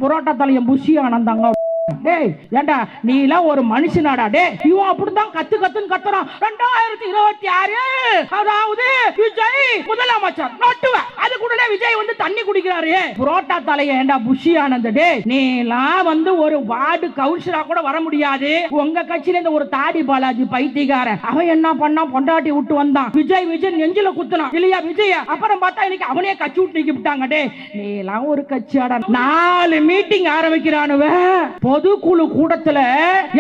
Parotta தலையம் Bussy ஆனந்தாங்க. டேய் ஏண்டா நீ எல்லாம் ஒரு மனுஷனாடா? டேய் இவன் அப்படிதான் கத்துன்னு கத்துறான். 2026 அதாவது விஜய் முதலமைச்சர் நோட்டுவ அது கூட விஜய் வந்து தண்ணி குடிக்கிறாரு. புரோட்டா தலைய ஏண்டா புஷி ஆனந்த? டேய் நீ எல்லாம் வந்து ஒரு வார்டு கவுன்சிலரா கூட வர முடியாது. உங்க கட்சியில இந்த ஒரு தாடி பாலாஜி பைத்தியக்கார அவன் என்ன பண்ணா, பொண்டாட்டி விட்டு வந்தான். விஜய் நெஞ்சில குத்துனான் இல்லையா விஜய? அப்புறம் பார்த்தா இன்னைக்கு அவனே கட்சி விட்டு நீக்கி விட்டாங்க. டேய் நீ எல்லாம் ஒரு கட்சியாடா? 4 மீட்டிங் ஆரம்பிக்கிறானுவ பொதுக்குழு கூட்டத்துல.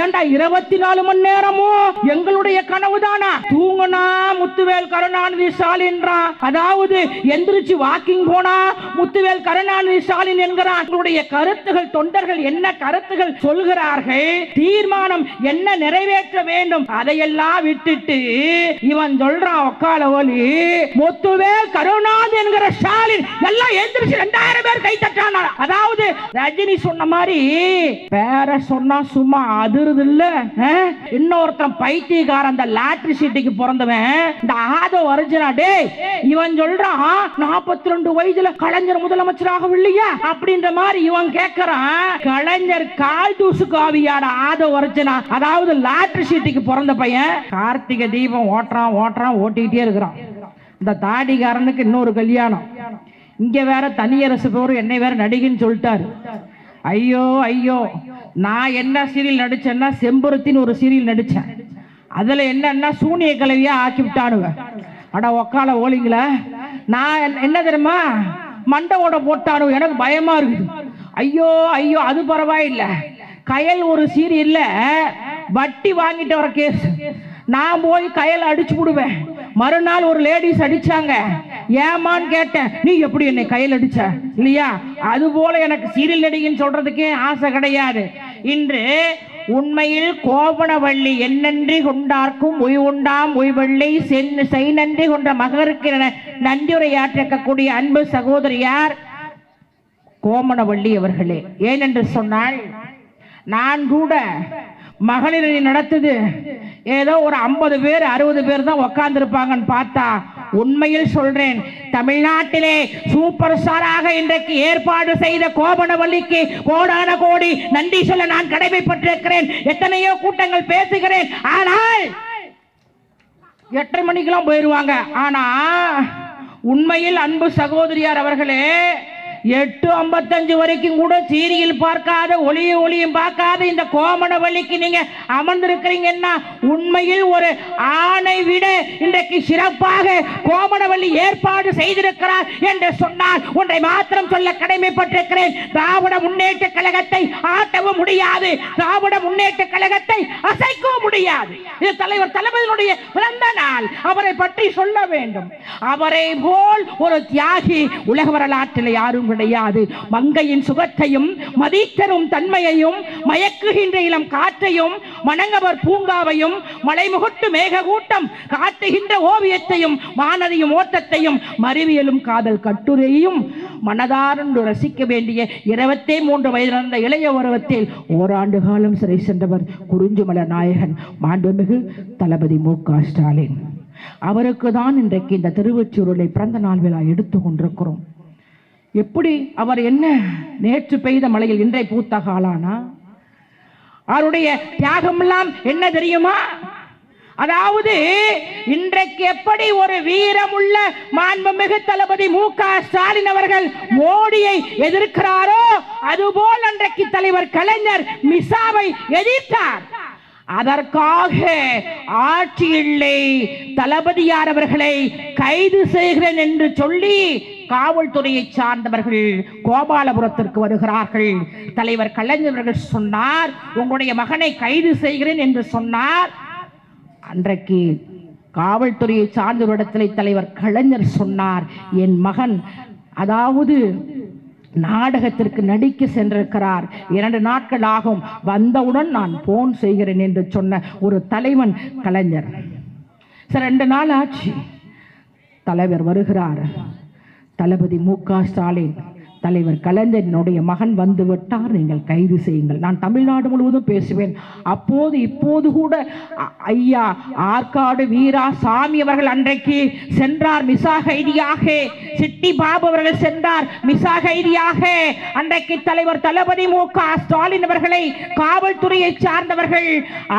ஏண்டா 24 மணி நேரமும் எங்களுடைய கனவு தானா? தூங்குனா முத்துவேல் கருணாநிதி ஸ்டாலின். அதாவது எந்திரிச்சு வாக்கிங் போனா முத்துவேல் கருணாநிதி ஸ்டாலின் என்கிறான். எங்களுடைய கருத்துகள், தொண்டர்கள் என்ன கருத்துகள் சொல்கிறார்கள், தீர்மானம் என்ன நிறைவேற்ற வேண்டும், அதையெல்லாம் விட்டுட்டு இவன் சொல்றான் ஒக்கால ஒலி முத்துவேல் கருணாநிதி என்கிற ஸ்டாலின். எல்லாம் எந்திரிச்சு 2000 பேர் கை தட்டான. அதாவது ரஜினி சொன்ன மாதிரி பேர சொன்னா சும்மா அதிருது இல்ல. இன்னொருத்தன் பைத்தியக்காரன் அந்த லாட்டரி சீட்டுக்கு பிறந்தவன் இந்த ஆதோ அர்ஜுனா. டேய் இவன் சொல்றான் 42 வயதுல கலைஞர் முதலமைச்சராகவில்லையா அப்படின்ற மாதிரி இவன் கேட்கறான். கலைஞர் கால் தூசு காவியாட ஆதோ அர்ஜுனா. அதாவது லாட்டரி சீட்டுக்கு பிறந்த பையன். கார்த்திகை தீபம் ஓட்டுறான் ஓட்டிக்கிட்டே இருக்கிறான். இந்த தாடிகாரனுக்கு இன்னொரு கல்யாணம். இங்க வேற தனியரசு பேரு என்னை வேற நடிகைன்னு சொல்லிட்டாரு. ஐயோ நான் என்ன சீரியல் நடிச்சேன்னா செம்பருத்தின்னு ஒரு சீரியல் நடிச்சேன். அதுல என்னன்னா சூனிய கலவியா ஆக்கி விட்டானுங்க. அட ஒக்கால ஓலிங்கள நான் என்ன தெரியுமா மண்டவோட போட்டானு. எனக்கு பயமா இருக்குது. ஐயோ அது பரவாயில்ல. கயல் ஒரு சீரியல்ல வட்டி வாங்கிட்டு வர கேஸ். நான் போய் கயல் அடிச்சு விடுவேன். மறுநாள் ஒரு லேடிஸ் அடிச்சாங்க. ஏமான்னு கேட்டேன். நீ எப்படி என்னை கையில் அடிச்ச இல்லையா? அது போல எனக்கு சீரியல் நடிகைன்னு சொல்றதுக்கே ஆசை கிடையாது. இன்று உண்மையில் கோவணவள்ளி என்னன்றி கொண்டார்க்கும் உய்வுண்டாம் உய்வள்ளி செய் நன்றி கொண்ட மகருக்கு நன்றியுரையாற்றக்கூடிய அன்பு சகோதரியார் கோமணவள்ளி அவர்களே. ஏனென்று சொன்னால் நான் கூட மகளிர் நடத்துது ஏதோ ஒரு 50 பேர் 60 பேர் தான் உட்கார்ந்து இருப்பாங்கன்னு பார்த்தா, உண்மையில் சொல்றேன், தமிழ்நாட்டிலே சூப்பர் ஸ்டாராக இன்றைக்கு ஏற்பாடு செய்த கோமணவள்ளிக்கு கோடான கோடி நன்றி சொல்ல நான் கடமைப்பட்டிருக்கிறேன். எத்தனையோ கூட்டங்கள் பேசுகிறேன். ஆனால் 8:30 மணிக்கெல்லாம் போயிருவாங்க. ஆனா உண்மையில் அன்பு சகோதரியார் அவர்களே 8:55 வரைக்கும் கூட சீரியல் பார்க்காத ஒளியும் பார்க்காத இந்த கோமணவள்ளிக்கு நீங்க அமர்ந்திருக்கிறீங்கன்னா உண்மையில் ஒரு ஆணை விட இன்றைக்கு சிறப்பாக கோமணவள்ளி ஏற்பாடு செய்திருக்கிறார் என்று சொன்னால் ஒன்றை மாத்திரம் சொல்ல கடமைப்பட்டிருக்கிறேன். திராவிட முன்னேற்ற கழகத்தை ஆட்டவும் முடியாது, திராவிட முன்னேற்ற கழகத்தை அசைக்கவும் முடியாது. இது தலைவர் தளபதியினுடைய பிறந்த நாள். அவரை பற்றி சொல்ல வேண்டும். அவரை போல் ஒரு தியாகி உலக வரலாற்றில் யாரும் கிடையாது. மங்கையின் சுகத்தையும் மதித்தரும் தன்மையையும் மயக்குகின்ற இளம் காற்றையும் மணங்கவர் பூங்காவையும் மலைமுகட்டு மேகக்கூட்டம் காட்டுகின்ற ஓவியத்தையும் மானதையும் ஓட்டத்தையும் மறிவியலும் காதல் கட்டுரையும் மனதாரண்டு ரசிக்க வேண்டிய 23 வயதிலிருந்த இளைய பருவத்தில் ஓராண்டு காலம் சிறை சென்றவர் குறிஞ்சிமலர் நாயகன் மாண்புமிகு தளபதி மு.க. ஸ்டாலின். அவருக்கு தான் இன்றைக்கு இந்த திருவொற்றியூரில் பிறந்த நாள் விழா எடுத்துக் கொண்டிருக்கிறோம். எப்படி அவர் என்ன நேற்று பெய்த மழையில் இன்றை பூத்த காலானா? அவருடைய தியாகம் எல்லாம் என்ன தெரியுமா? அதாவது இன்றைக்கு எப்படி ஒரு வீரமுள்ள மாண்புமிகு தளபதி மு.க. ஸ்டாலின் அவர்கள் மோடியை எதிர்க்கிறாரோ அதுபோல் அன்றைக்கு தலைவர் கலைஞர் மிசாவை எதிர்த்தார். அதற்காக ஆட்சியில்லை தளபதியார் அவர்களை கைது செய்கிறேன் என்று சொல்லி காவல்துறையை சார்ந்தவர்கள் கோபாலபுரத்திற்கு வருகிறார்கள். தலைவர் கலைஞர் அவர்கள் சொன்னார், உங்களுடைய மகனை கைது செய்கிறேன் என்று சொன்னார். அன்றைக்கு காவல்துறையை சார்ந்த இடத்திலே தலைவர் கலைஞர் சொன்னார், என் மகன் அதாவது நாடகத்திற்கு நடிக்க சென்றிருக்கிறார், 2 நாட்கள் ஆகும், வந்தவுடன் நான் போன் செய்கிறேன் என்று சொன்ன ஒரு தலைவன் கலைஞர். 2 நாள் ஆச்சு. தலைவர் வருகிறார். தளபதி மு.க. ஸ்டாலின் தலைவர் கலைஞரினுடைய மகன் வந்து விட்டார், நீங்கள் கைது செய்யுங்கள். நான் தமிழ்நாடு முழுவதும் பேசுவேன். அப்போது இப்போது கூட ஐயா ஆற்காடு வீரா சாமி அவர்கள் அன்றைக்கு சென்றார் மிசா கைதியாக, சிட்டி பாபு அவர்கள் சென்றார் மிசா கைதியாக. அன்றைக்கு தலைவர் தளபதி மு.க. ஸ்டாலின் அவர்களை காவல்துறையை சார்ந்தவர்கள்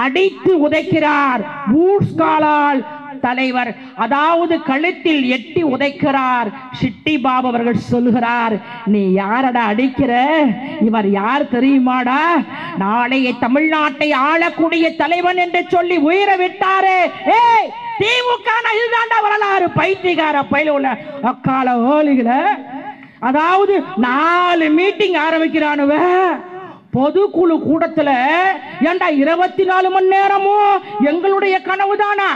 அடித்து உதைக்கிறார். பூட்ஸ்காலால் தலைவர் அதாவது கழுத்தில் எட்டி உதைக்கிறார். சிட்டி பாபு அவர்கள் சொல்கிறார், நீ யாரடா அடிக்கிற? இவர் யார் தெரியுமாடா? நாளைய தமிழ்நாட்டை ஆளக்கூடிய தலைவன் என்று சொல்லி உயிரை விட்டாரே. ஏய் திமுக இதுதான்டா வரலாறு. பைத்தியக்கார பயில உள்ள அக்கால ஓலிகள, அதாவது 4 மீட்டிங் ஆரம்பிக்கிறானுவ பொதுக்குழு கூட்டத்தில். ஏண்டா 24 மணி நேரமும் எங்களுடைய கனவு தானா?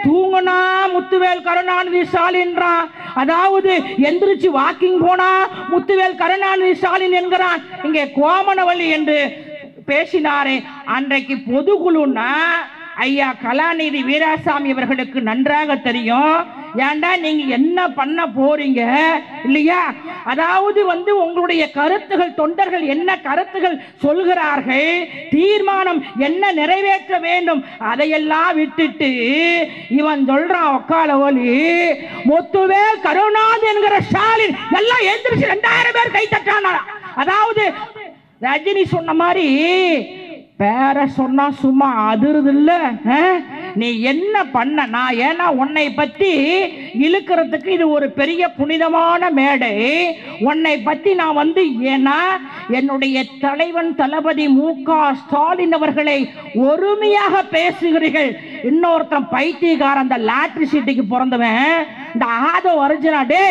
தூங்குனா முத்துவேல் கருணாநிதி ஸ்டாலின்றான், அதாவது எந்திரிச்சு வாக்கிங் போனா முத்துவேல் கருணாநிதி ஸ்டாலின் என்கிறான். இங்கே கோமனவள்ளி என்று பேசினாரே அன்றைக்கு பொதுக்குழுன்னா ஐயா கலாநிதி வீராசாமி அவர்களுக்கு நன்றாக தெரியும். ஏண்டா நீங்க என்ன பண்ண போறீங்க இல்லையா? அதாவது உங்களுடைய கருத்துகள், தொண்டர்கள் என்ன கருத்துகள் சொல்கிறார்கள், தீர்மானம் என்ன நிறைவேற்ற வேண்டும், அதையெல்லாம் விட்டுட்டு இவன் சொல்றான் ஒக்கால ஒலி முத்துவேல் கருணாநிதி என்கிற ஸ்டாலின் எல்லாம் எந்திரிச்சு 2000 பேர் கை தட்டான. அதாவது ரஜினி சொன்ன மாதிரி பேர சொன்னா சும்மா அதிருது இல்ல. நீ என்ன பண்ண? நான் ஏன்னா உன்னை பத்தி இழுக்கிறதுக்கு இது ஒரு பெரிய புனிதமான மேடை. உன்னை பத்தி நான் ஏன்னா என்னுடைய தலைவன் தளபதி மு.க. ஸ்டாலின் அவர்களை ஒருமையாக பேசுகிறீர்கள். இன்னொருத்தன் பைத்தியக்காரன், அந்த லாட்ரி சீட்டுக்கு பிறந்தவன், இந்த ஆதோ அர்ஜுனா, டே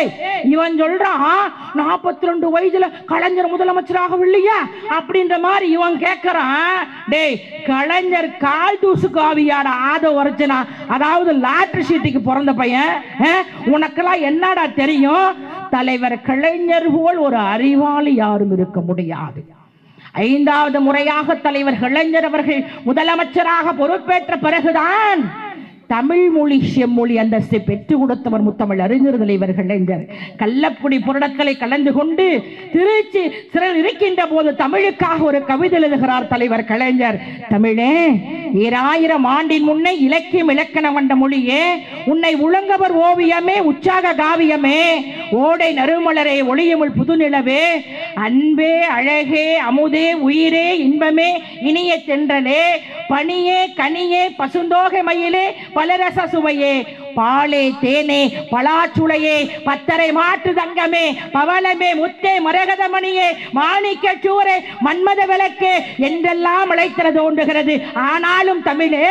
இவன் சொல்றான் 42 வயதுல கலைஞர் முதலமைச்சராக இல்லையா அப்படின்ற மாதிரி இவன் கேட்கிறான். டே கலைஞர் கால் தூசு காவியாட ஆதோ அர்ஜுனா, அதாவது லாட்ரி சீட்டுக்கு பிறந்த பையன். உனக்கெல்லாம் என்னடா தெரியும்? தலைவர் கலைஞர் போல் ஒரு அறிவாளி யாரும் இருக்க முடியாது. 5வது முறையாக தலைவர் கலைஞர் அவர்கள் முதலமைச்சராக பொறுப்பேற்ற பிறகுதான் தமிழ் மொழி செம்மொழி அந்தஸ்தை பெற்றுக் கொடுத்தவர் முத்தமிழ் அறிஞர் தலைவர் கலைஞர். கள்ளக்குடி புரடக்களை கலந்து கொண்டு திருச்சி சிறையில் இருக்கின்ற போது தமிழுக்காக ஒரு கவிதை எழுதுகிறார் தலைவர் கலைஞர். தமிழே 2000 ஆண்டின் முன்னே இலக்கியம் இலக்கணம் கண்ட மொழியே, உன்னை உலங்கவர் ஓவியமே உற்சாக காவியமே, ஓடை நறுமலரே ஒளியமுள் புதுநிலவே, அன்பே அழகே அமுதே உயிரே இன்பமே இனிய தென்றலே, பனியே கனியே பசுந்தோகை மயிலே பலரச சுவையே, பாலே தேனே பலாச்சுளையே பத்தரை மாற்று தங்கமே பவளமே முத்தே மரகதமணியே மாணிக்க சூரே மன்மத விளக்கே என்றெல்லாம் அழைத்தது தோன்றுகிறது. ஆனாலும் தமிழே,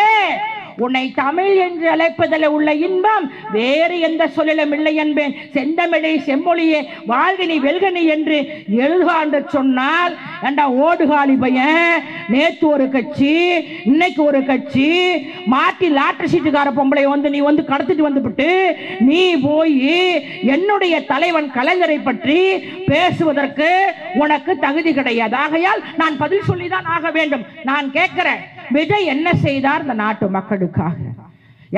உன்னை தமிழ் என்று அழைப்பதில் உள்ள இன்பம் வேறு எந்த சொல்லிலும் இல்லை என்பேன். செந்தமிழை செம்மொழியே வாழ்கினி வெல்கனி என்று எழுதுகாண்டு சொன்னால், ஏண்டா ஓடுகாலி பையன், நேற்று ஒரு கட்சி இன்னைக்கு ஒரு கட்சி மாட்டி லாட்டரி சீட்டுக்கார பொம்பளை நீ கடத்திட்டு வந்துவிட்டு நீ போய் என்னுடைய தலைவன் கலைஞரை பற்றி பேசுவதற்கு உனக்கு தகுதி கிடையாது. ஆகையால் நான் பதில் சொல்லிதான் ஆக வேண்டும். நான் கேட்கிறேன், விஜய் என்ன செய்தார் இந்த நாட்டு மக்களுக்காக?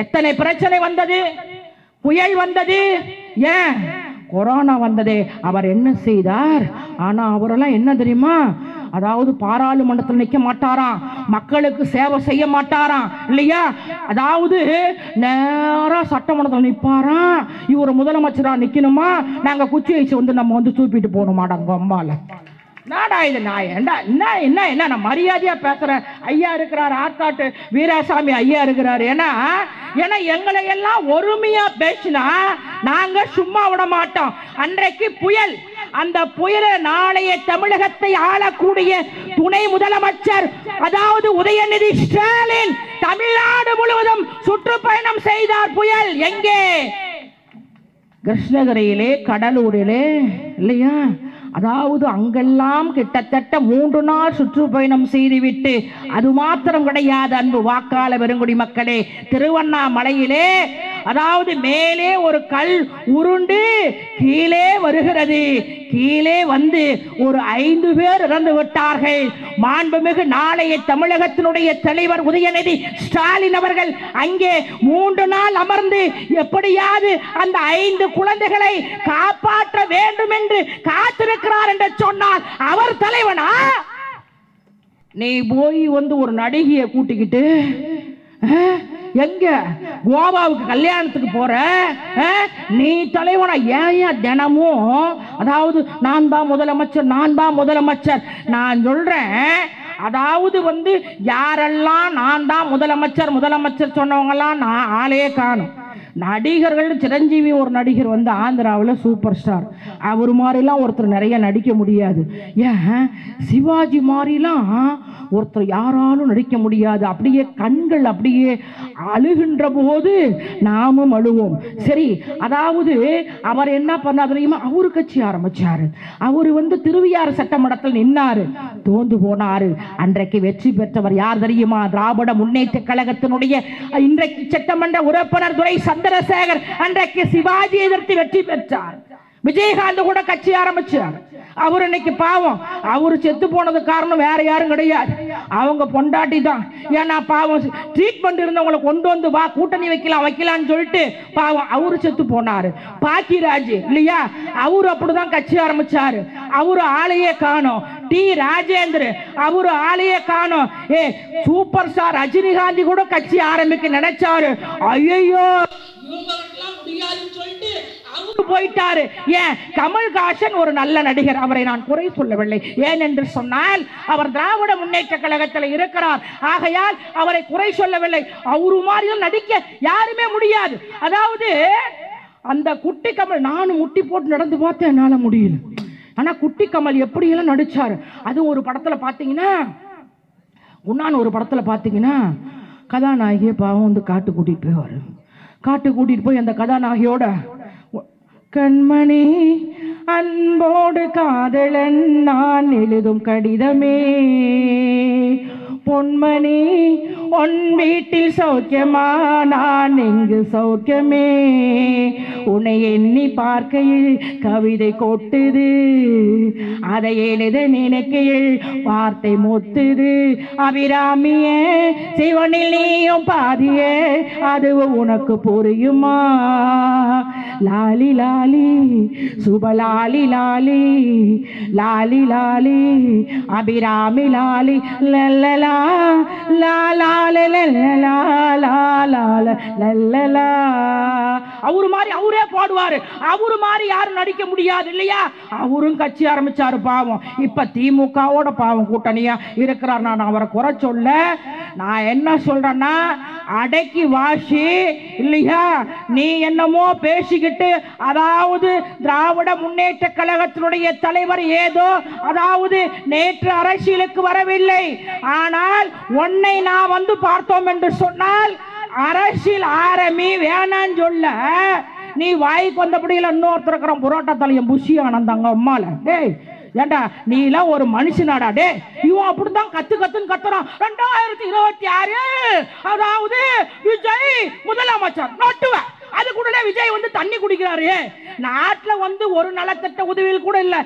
எத்தனை பிரச்சனை வந்தது, புயல் வந்தது, ஏன் கொரோனா வந்ததே, அவர் என்ன செய்தார்? ஆனா அவரெல்லாம் என்ன தெரியுமா? அதாவது பாராளுமன்றத்தில் நிற்க மாட்டாராம், மக்களுக்கு சேவை செய்ய மாட்டாராம் இல்லையா? அதாவது நேரா சட்டமன்றத்தில் நிற்பாராம். இவர் முதலமைச்சரா நிக்கணுமா, நாங்க குச்சி வச்சு நம்ம தூப்பிட்டு போகணுமாடா அம்மால. நாடா இது நான் என்ன என்ன என்ன நான் மரியாதையா பேசுறேன். ஐயா இருக்கிறார், ஆற்காட்டு வீராசாமி ஐயா இருக்கிறார். ஏன்னா எங்களை எல்லாம் ஒருமையா பேசினா நாங்க சும்மா விட மாட்டோம். அன்றைக்கு புயல், அந்த புயல நாளைய தமிழகத்தை ஆளக்கூடிய துணை முதலமைச்சர் அதாவது உதயநிதி ஸ்டாலின் தமிழ்நாடு முழுவதும் சுற்றுப்பயணம் செய்தார். புயல் எங்கே? கிருஷ்ணகிரியிலே, கடலூரிலே இல்லையா? அதாவது அங்கெல்லாம் கிட்டத்தட்ட 3 நாள் சுற்றுப்பயணம் செய்துவிட்டு, அது மாத்திரம் கிடையாது அன்பு வாக்காள பெருங்குடி மக்களே, திருவண்ணாமலையிலே அதாவது மேலே ஒரு கல் உருண்டு கீழே வருகிறது. கீழே வந்து ஒரு 5 பேர் இறந்து விட்டார்கள். மாண்புமிகு நாளைய தமிழகத்தினுடைய தலைவர் உதயநிதி ஸ்டாலின் அவர்கள் அங்கே 3 நாள் அமர்ந்து எப்படியாவது அந்த 5 குழந்தைகளை காப்பாற்ற வேண்டும் என்று காத்திருக்கிறார் என்று சொன்னால் அவர் தலைவனா? நீ போய் வந்து ஒரு நடிகையை கூட்டிக்கிட்டு எங்க கோவாவுக்கு கல்யாணத்துக்கு போற, நீ தலைவனா? ஏன் தினமும் அதாவது நான் தான் முதலமைச்சர், நான் தான் முதலமைச்சர்? நான் சொல்றேன், அதாவது வந்து யாரெல்லாம் நான் தான் முதலமைச்சர் முதலமைச்சர் சொன்னவங்கலாம் நான் ஆளே காணும். நடிகர்கள் சிரஞ்சீவி ஒரு நடிகர் வந்து ஆந்திராவில் சூப்பர் ஸ்டார். அவர் மாதிரிலாம் ஒருத்தர் நிறைய நடிக்க முடியாது. ஏன் சிவாஜி மாதிரிலாம் ஒருத்தர் யாராலும் நடிக்க முடியாது. அப்படியே கண்கள் அப்படியே அழுகின்ற போது நாமும் அழுவோம். சரி, அதாவது அவர் என்ன பண்ணார் தெரியுமா? அவரு கட்சி ஆரம்பிச்சாரு. அவரு வந்து திருவியாறு சட்டமன்றத்தில் நின்னாரு, தோந்து போனாரு. அன்றைக்கு வெற்றி பெற்றவர் யார் தெரியுமா? திராவிட முன்னேற்ற கழகத்தினுடைய இன்றைக்கு சட்டமன்ற உறுப்பினர் துரை சந்திரசேகர் அன்றைக்கு சிவாஜி எதிர்த்து வெற்றி பெற்றார். விஜயகாந்த் கூட கட்சி ஆரம்பிச்சார். அவர் இன்னைக்கு பாவம், அவரு செத்து போனது காரணம் வேற யாரும் கிடையாது, அவங்க பொண்டாட்டி தான். ஏன்னா பாவம் ட்ரீட்மெண்ட் இருந்தவங்களை கொண்டு வந்து வா கூட்டணி வைக்கலாம்னு சொல்லிட்டு பாவம் அவரு செத்து போனாரு. பாக்கியராஜ் இல்லையா, அவரு அப்படிதான் கட்சி ஆரம்பிச்சாரு. அவரு ஆளையே காணோம். டி ராஜேந்திர அவரு ஆளையே காணோம். சூப்பர் ஸ்டார் ரஜினிகாந்த் கூட கட்சி ஆரம்பிக்க நினைச்சாரு. ஐயோ முடியாதுன்னு சொல்லிட்டு அவரு போயிட்டாரு. ஏன்? கமல்ஹாசன் ஒரு நல்ல நடிகர், அவரை நான் குறை சொல்லவில்லை. ஏன் என்று சொன்னால் அவர் திராவிட முன்னேற்ற கழகத்தில் இருக்கிறார், ஆகையால் அவரை குறை சொல்லவில்லை. அவரு மாதிரி நடிக்க யாருமே முடியாது. அதாவது அந்த குட்டி கமல் நானும் முட்டி போட்டு நடந்து பார்த்தேன், என்னால முடியல. ஆனா குட்டி கமல் எப்படி எல்லாம் நடிச்சாரு. அது ஒரு படத்துல பாத்தீங்கன்னா, உன்னான ஒரு படத்துல பாத்தீங்கன்னா கதாநாயகியை பாவம் வந்து காட்டு கூட்டிட்டு போய்வாரு. காட்டு கூட்டிட்டு போய் அந்த கதாநாயகியோட கண்மணி அன்போடு காதலன் நான் எழுதும் கடிதமே, பொன்மணி உன் வீட்டில் சௌக்கியமா, நான் எங்கு சௌக்கியமே, உன்னை எண்ணி பார்க்கையில் கவிதை கொட்டுது, அதை எழுத நினைக்கையில் வார்த்தை மொத்துது, அபிராமியே சிவனில் நீயும் பாதியே, அதுவும் உனக்கு புரியுமா, லாலி லாலி சுபலாலி லாலி லாலி லாலி அபிராமி லாலி லல்லலா அவரு மாதிரி அவரே பாடுவாரு. அவரு மாதிரி யாரும் நடிக்க முடியாது இல்லையா? அவரும் கட்சி ஆரம்பிச்சாரு பாவம். இப்ப திமுகவோட பாவம் கூட்டணியா இருக்கிறார். நான் அவரை குறை சொல்ல, நான் என்ன சொல்றேன்னா, அடக்கி வாசி இல்லையா, நீ என்னமோ பேசிக்கிட்டு, அதாவது திராவிட முன்னேற்ற கழகத்தினுடைய தலைவர் ஏதோ அதாவது நேற்று அரசியலுக்கு வரவில்லை, ஆனால் உன்னை நான் வந்து பார்த்தோம் என்று சொன்னால் அரசியல் ஆரம்பி வேணான்னு சொல்ல, நீ வாய்க்கு வந்தபடியில் இன்னொருத்தர் இருக்கிற புரோட்டா தலையம் புஷி ஆனந்தாங்க அம்மால. டேய் ஏண்டா நீ எல்லாம் ஒரு மனுஷனாடா? டே இவன் அப்படித்தான் கத்துன்னு கத்துறான். 2026 அதாவது விஜய் முதலமைச்சர் நோட்டுவ அது கூட விஜய் வந்து தண்ணி குடிக்கிறாரு. நாட்டுல வந்து ஒரு நலத்திட்ட உதவியில் கூட இல்ல.